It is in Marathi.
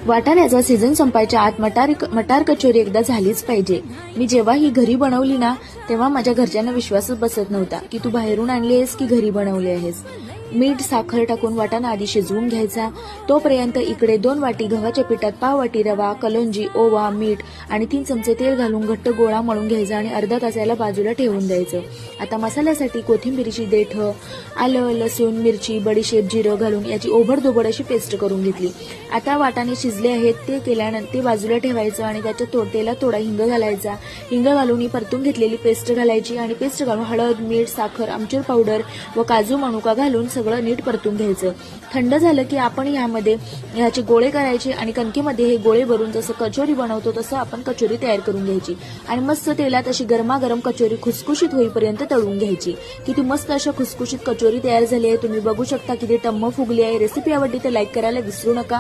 वाटाण्याचा सीझन संपायच्या आत मटार कचोरी एकदा झालीच पाहिजे। मी जेव्हा ही घरी बनवली ना तेव्हा माझ्या घरच्यांना विश्वासच बसत नव्हता की तू बाहेरून आणली आहेस की घरी बनवली आहेस। मीठ साखर टाकून वाटाणा आधी शिजवून घ्यायचा। तोपर्यंत इकडे 2 वाटी गव्हाच्या पिठात पाव वाटी रवा, कलोंजी, ओवा, मीठ आणि 3 चमचे तेल घालून घट्ट गोळा मळून घ्यायचा आणि अर्धा तास याला बाजूला ठेवून द्यायचं। आता मसाल्यासाठी कोथिंबीरची देठं, आलं, लसूण, मिरची, बडीशेप, जिरं घालून याची ओबडधोबड अशी पेस्ट करून घेतली। आता वाटाणे शिजले आहेत ते केल्यानंतर ते बाजूला ठेवायचं आणि त्याच्या तेलात थोडा हिंग घालायचा। हिंग घालून ही परतून घेतलेली पेस्ट घालायची आणि पेस्ट घालून हळद, मीठ, साखर, आमचूर पावडर व काजू मनुका घालून सगळं नीट परतून घ्यायचं। थंड झालं की आपण ह्याचे गोळे करायचे आणि कणकेमध्ये हे गोळे भरून जसं कचोरी बनवतो तसं आपण कचोरी तयार करून घ्यायची आणि मस्त तेलात अशी गरमागरम कचोरी खुसखुशीत होईपर्यंत तळून घ्यायची। किती मस्त अशा खुसखुशीत कचोरी तयार झाली आहे। तुम्ही बघू शकता किती टम्म फुगली आहे। रेसिपी आवडली तर लाईक करायला विसरू नका।